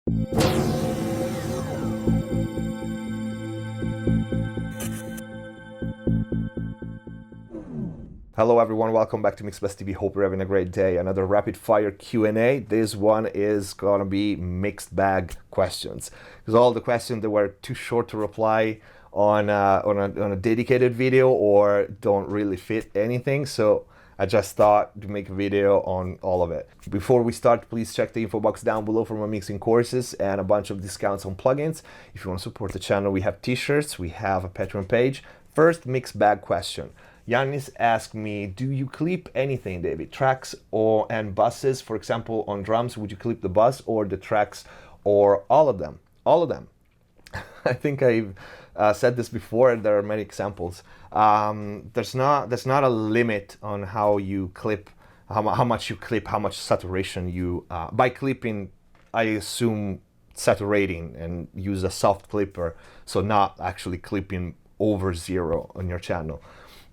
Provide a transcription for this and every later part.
Hello everyone, welcome back to MixbusTv. Hope you're having a great day. Another rapid fire Q&A. This one is gonna be mixed bag questions, because all the questions that were too short to reply on a dedicated video or don't really fit anything. So I just thought to make a video on all of it. Before we start, please check the info box down below for my mixing courses and a bunch of discounts on plugins. If you want to support the channel, we have t-shirts, we have a Patreon page. First mixed bag question. Yannis asked me, do you clip anything, David? Tracks and buses, for example, on drums, would you clip the bus or the tracks or all of them? All of them. I think I've said this before, and there are many examples. There's not a limit on how you clip, how much you clip, how much saturation you, by clipping, I assume saturating and use a soft clipper, so not actually clipping over zero on your channel.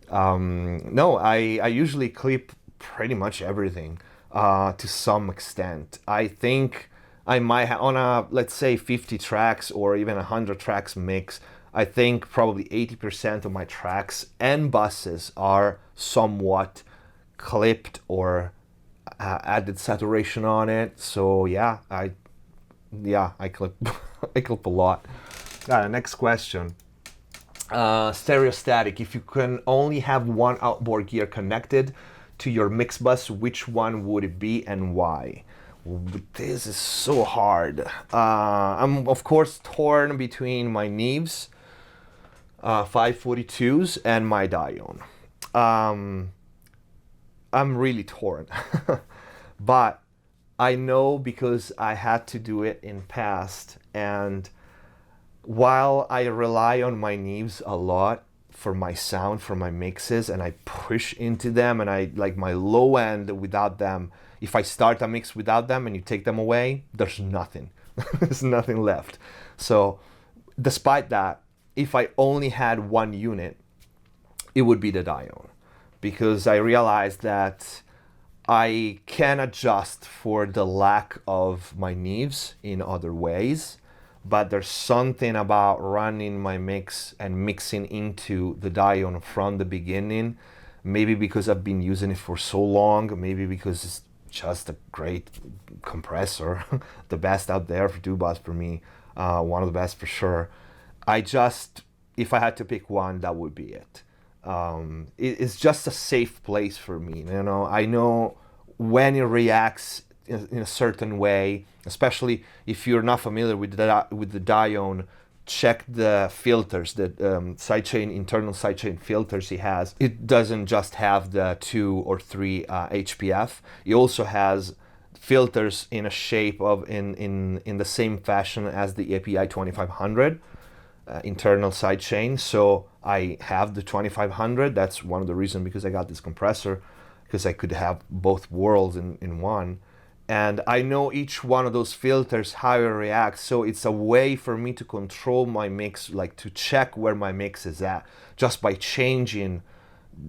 No, I usually clip pretty much everything to some extent. I think I might have, on a, let's say 50 tracks or even 100 tracks mix, I think probably 80% of my tracks and buses are somewhat clipped or added saturation on it. So yeah, I clip I clip a lot. Next question. Stereo static. If you can only have one outboard gear connected to your mix bus, which one would it be and why? This is so hard. I'm of course torn between my Neves 542s and my Dione. I'm really torn. But I know because I had to do it in past, and while I rely on my Neves a lot for my sound, for my mixes, and I push into them, and I like my low end without them, if I start a mix without them and you take them away, there's nothing. There's nothing left. So despite that, if I only had one unit, it would be the Dione, because I realized that I can adjust for the lack of my Neves in other ways. But there's something about running my mix and mixing into the Dione from the beginning, maybe because I've been using it for so long, maybe because it's just a great compressor, the best out there for tube bus for me, one of the best for sure. If I had to pick one, that would be it. It's just a safe place for me. You know, I know when it reacts in a certain way, especially if you're not familiar with the Dione. Check the filters, the internal sidechain filters he has. It doesn't just have the 2 or 3 HPF. It also has filters in a shape of in the same fashion as the API 2500 internal sidechain. So I have the 2500. That's one of the reasons because I got this compressor, because I could have both worlds in one. And I know each one of those filters, how it reacts. So it's a way for me to control my mix, like to check where my mix is at, just by changing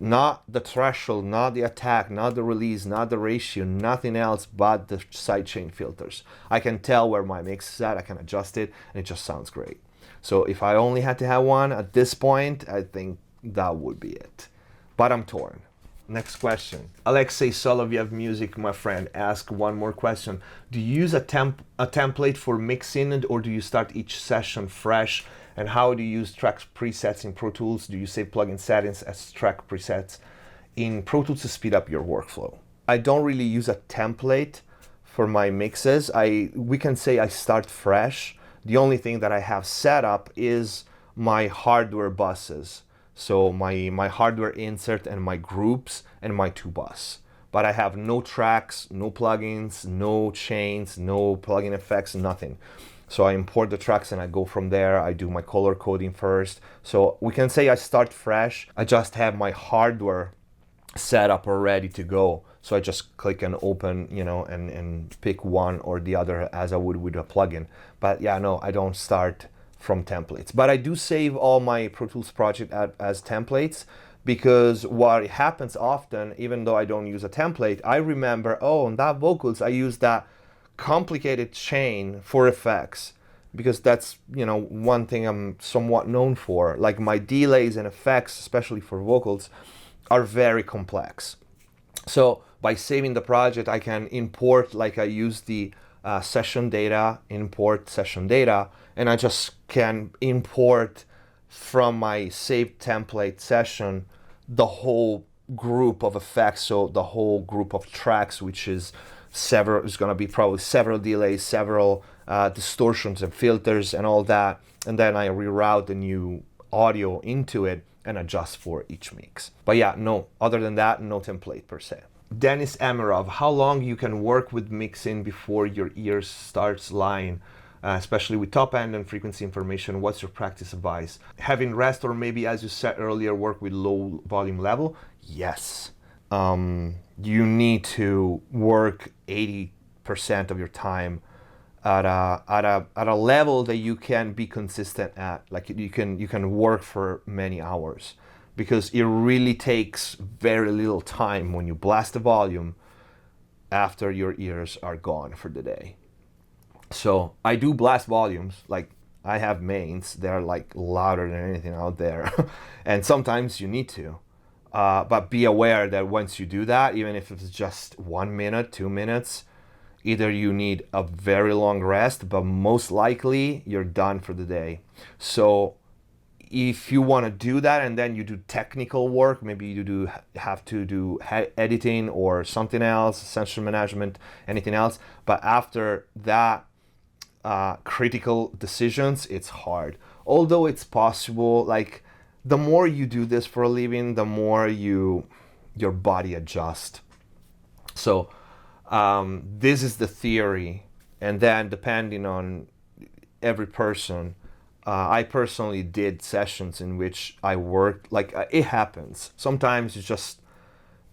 not the threshold, not the attack, not the release, not the ratio, nothing else but the sidechain filters. I can tell where my mix is at, I can adjust it, and it just sounds great. So if I only had to have one at this point, I think that would be it. But I'm torn. Next question. Alexei Soloviev Music, my friend, asked one more question. Do you use a template for mixing, or do you start each session fresh? And how do you use track presets in Pro Tools? Do you save plugin settings as track presets in Pro Tools to speed up your workflow? I don't really use a template for my mixes. We can say I start fresh. The only thing that I have set up is my hardware buses. So my hardware insert and my groups and my 2 bus. But I have no tracks, no plugins, no chains, no plugin effects, nothing. So I import the tracks and I go from there. I do my color coding first. So we can say I start fresh. I just have my hardware set up or ready to go. So I just click and open, you know, and pick one or the other as I would with a plugin. But yeah, no, I don't start from templates. But I do save all my Pro Tools project as templates, because what happens often, even though I don't use a template, I remember, oh, on that vocals, I use that complicated chain for effects, because that's, you know, one thing I'm somewhat known for. Like my delays and effects, especially for vocals, are very complex. So by saving the project, I can import, like I use the session data, import session data, and I just can import from my saved template session the whole group of effects, so the whole group of tracks, which is several, is going to be probably several delays, several distortions and filters and all that, and then I reroute the new audio into it and adjust for each mix. But yeah, no, other than that, no template per se. Dennis Amirov, how long you can work with mixing before your ears starts lying, especially with top end and frequency information? What's your practice advice? Having rest, or maybe, as you said earlier, work with low volume level? Yes. You need to work 80% of your time at a level that you can be consistent at. Like you can work for many hours, because it really takes very little time when you blast the volume after your ears are gone for the day. So I do blast volumes, like I have mains, they're like louder than anything out there. And sometimes you need to. But be aware that once you do that, even if it's just 1 minute, 2 minutes, either you need a very long rest, but most likely you're done for the day. So if you want to do that and then you do technical work, maybe you have to do editing or something else, sensor management, anything else. But after that, critical decisions, it's hard. Although it's possible, like the more you do this for a living, the more your body adjusts. So this is the theory, and then depending on every person, I personally did sessions in which I worked, like it happens. Sometimes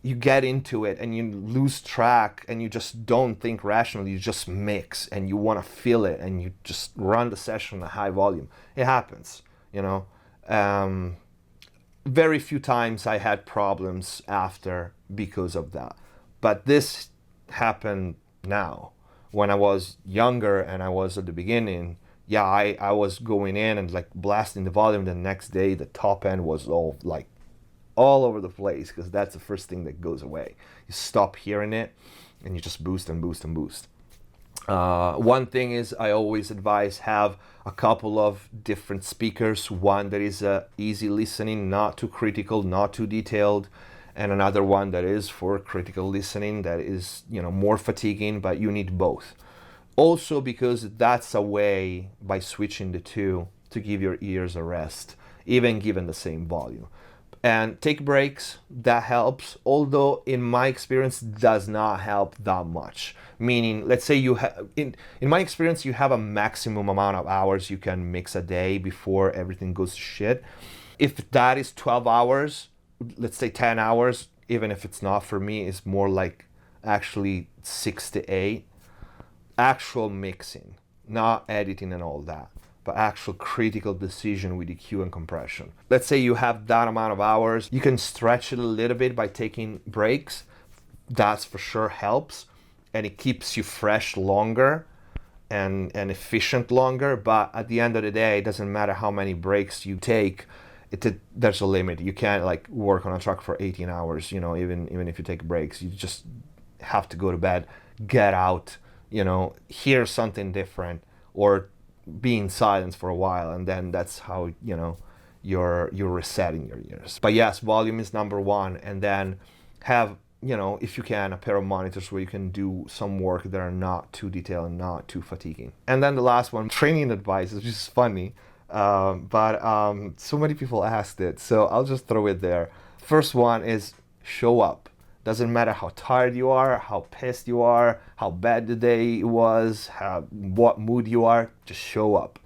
you get into it and you lose track and you just don't think rationally, you just mix and you want to feel it and you just run the session at high volume. It happens, you know. Very few times I had problems after because of that. But this happened now. When I was younger and I was at the beginning, yeah, I was going in and like blasting the volume. The next day, the top end was all over the place, because that's the first thing that goes away. You stop hearing it and you just boost and boost and boost. One thing is, I always advise have a couple of different speakers. One that is easy listening, not too critical, not too detailed, and another one that is for critical listening, that is, you know, more fatiguing, but you need both. Also because that's a way, by switching the two, to give your ears a rest, even given the same volume. And take breaks, that helps, although in my experience does not help that much. Meaning, let's say you have, in my experience, you have a maximum amount of hours you can mix a day before everything goes to shit. If that is 12 hours, let's say 10 hours, even if it's not, for me, it's more like actually 6 to 8. Actual mixing, not editing and all that, but actual critical decision with EQ and compression. Let's say you have that amount of hours, you can stretch it a little bit by taking breaks. That's for sure helps, and it keeps you fresh longer and efficient longer. But at the end of the day, it doesn't matter how many breaks you take, there's a limit. You can't like work on a track for 18 hours, you know, even if you take breaks. You just have to go to bed, get out, you know, hear something different, or be in silence for a while, and then that's how, you know, you're resetting your ears. But yes, volume is number one, and then have, you know, if you can, a pair of monitors where you can do some work that are not too detailed and not too fatiguing. And then the last one, training advice, which is funny, but so many people asked it, so I'll just throw it there. First one is show up. Doesn't matter how tired you are, how pissed you are, how bad the day was, what mood you are, just show up.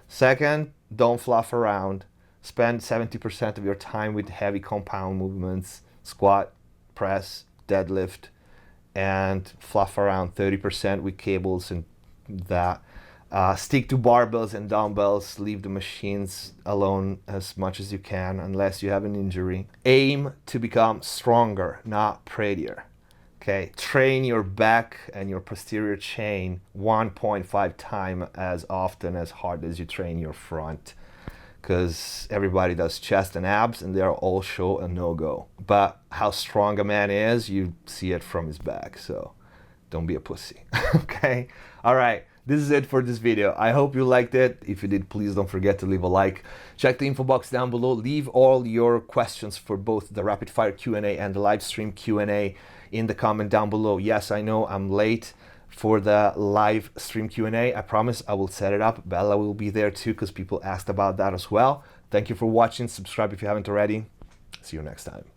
Second, don't fluff around. Spend 70% of your time with heavy compound movements, squat, press, deadlift, and fluff around 30% with cables and that. Stick to barbells and dumbbells. Leave the machines alone as much as you can, unless you have an injury. Aim to become stronger, not prettier. Okay, train your back and your posterior chain 1.5 times as often, as hard as you train your front. Because everybody does chest and abs and they're all show a no-go. But how strong a man is, you see it from his back. So don't be a pussy. Okay? All right. This is it for this video. I hope you liked it. If you did, please don't forget to leave a like. Check the info box down below. Leave all your questions for both the rapid fire Q&A and the live stream Q&A in the comment down below. Yes, I know I'm late for the live stream Q&A. I promise I will set it up. Bella will be there too because people asked about that as well. Thank you for watching. Subscribe if you haven't already. See you next time.